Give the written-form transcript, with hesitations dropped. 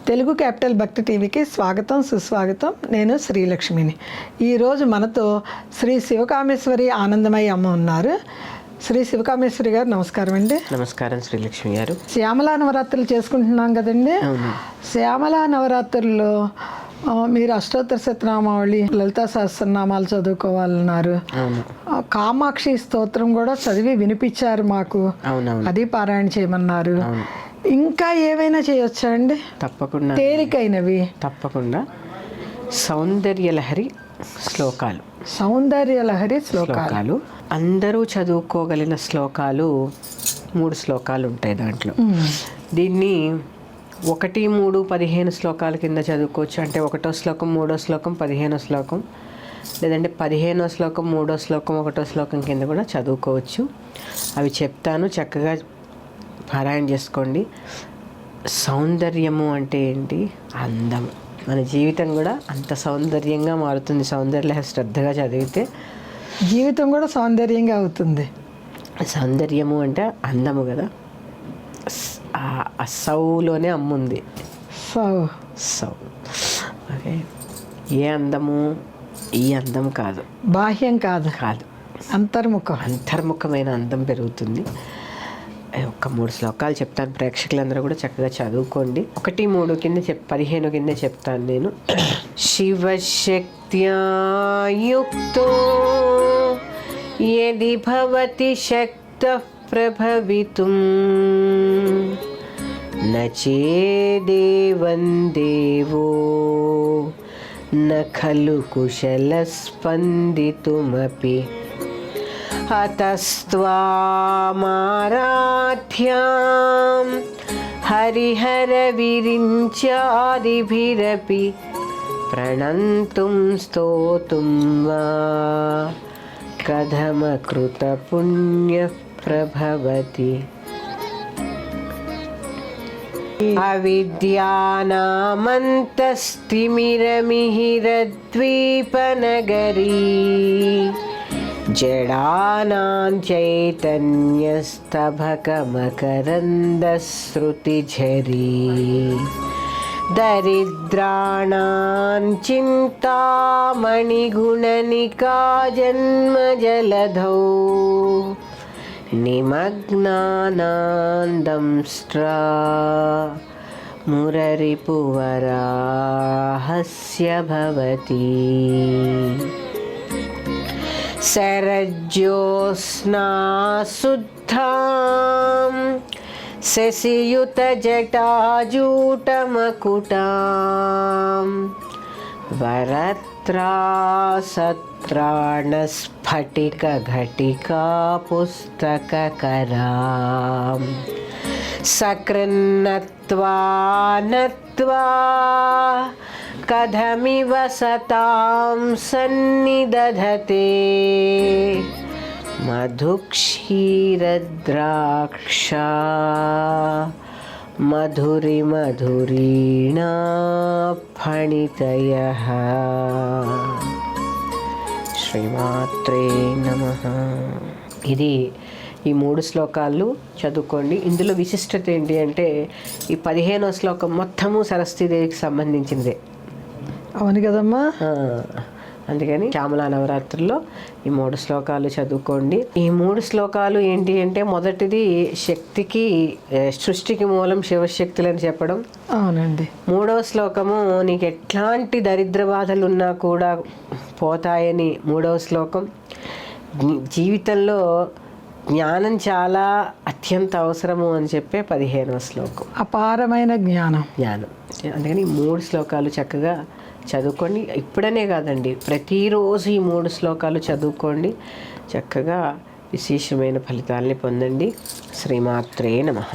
Telugu capital భక్తి టీవీకి స్వాగతం సుస్వాగతం. నేను శ్రీలక్ష్మిని. ఈరోజు మనతో శ్రీ శివకామేశ్వరి ఆనందమయ్య అమ్మ ఉన్నారు. శ్రీ శివకామేశ్వరి గారు నమస్కారం అండి. నమస్కారం శ్రీలక్ష్మి గారు. శ్యామలా నవరాత్రులు చేసుకుంటున్నాం కదండి. శ్యామలా నవరాత్రుల్లో మీరు అష్టోత్తర శతనామావళి, లలితా సహస్రనామాలు చదువుకోవాలన్నారు. కామాక్షి స్తోత్రం కూడా చదివి వినిపించారు మాకు. అది పారాయణ చేయమన్నారు. ఇంకా ఏవైనా చేయొచ్చా అండి? తప్పకుండా, తేలికైనవి. తప్పకుండా. సౌందర్యలహరి శ్లోకాలు, సౌందర్యలహరి శ్లోకాలు అందరూ చదువుకోగలిగిన శ్లోకాలు 3 శ్లోకాలు ఉంటాయి దాంట్లో. దీన్ని 1, 3, 15 శ్లోకాల కింద చదువుకోవచ్చు. అంటే 1వ శ్లోకం, 3వ శ్లోకం, 15వ శ్లోకం, లేదంటే 15వ శ్లోకం, 3వ శ్లోకం, 1వ శ్లోకం కింద కూడా చదువుకోవచ్చు. అవి చెప్తాను, చక్కగా పారాయణ చేసుకోండి. సౌందర్యము అంటే ఏంటి? అందము. మన జీవితం కూడా అంత సౌందర్యంగా మారుతుంది. సౌందర్య శ్రద్ధగా చదివితే జీవితం కూడా సౌందర్యంగా అవుతుంది. సౌందర్యము అంటే అందము కదా. ఆ సౌలోనే అమ్ముంది. సౌ ఓకే. ఏ అందము? ఈ అందం కాదు, బాహ్యం కాదు, అంతర్ముఖమైన అందం పెరుగుతుంది. ఒక 3 శ్లోకాలు చెప్తాను, ప్రేక్షకులందరూ కూడా చక్కగా చదువుకోండి. 1, 3 కింద 15 కింద చెప్తాను నేను. శివశక్త్యాయుక్తో యది భవతి శక్తః ప్రభవితుం న చేదేవం దేవో న ఖలు కుశలస్పందితుమపి అతస్త్వామారాధ్యాం హరిహర విరించాదిభిరపి ప్రణంతుం స్తోతుం వా కథమకృత పుణ్యః ప్రభవతి. అవిద్యానామంతస్తిమిరమిహిరద్వీపనగరీ జడానాం చైతన్యస్తభకమకరందశ్రుతిఝరీ దరిద్రాణాం చింతామణిగుణనికా జన్మజలధౌ నిమగ్నానాం దంష్ట్రా మురరిపువరాహస్య భవతి. శరజ్యోత్స్నా శుద్ధాం శశియుతజటాజూటమకుటాం వరత్రాసత్రాణస్ఫటికఘటికా పుస్తకకరాం సకృన్నత్వా నత్వా కథమివ సతాం సన్నిదధతే మధుక్షీరద్రాక్షా మధురిమధురీణా ఫణితయః. శ్రీమాత్రే నమః. ఇది ఈ 3 శ్లోకాలు చదువుకోండి. ఇందులో విశిష్టత ఏంటి అంటే ఈ 15వ శ్లోకం మొత్తము సరస్వతీదేవికి సంబంధించిందే. అవును కదమ్మా. అందుకని శ్యామలా నవరాత్రుల్లో ఈ 3 శ్లోకాలు చదువుకోండి. ఈ 3 శ్లోకాలు ఏంటి అంటే, మొదటిది శక్తికి, సృష్టికి మూలం శివశక్తులని చెప్పడం. అవునండి. 3వ శ్లోకము నీకు ఎట్లాంటి దరిద్ర బాధలు ఉన్నా కూడా పోతాయని 3వ శ్లోకం. జీవితంలో జ్ఞానం చాలా అత్యంత అవసరము అని చెప్పే 15వ శ్లోకం. అపారమైన జ్ఞానం. అందుకని 3 శ్లోకాలు చక్కగా చదువుకోండి. ఇప్పుడనే కాదండి, ప్రతిరోజు ఈ 3 శ్లోకాలు చదువుకోండి. చక్కగా విశేషమైన ఫలితాలని పొందండి. శ్రీమాత్రే నమః.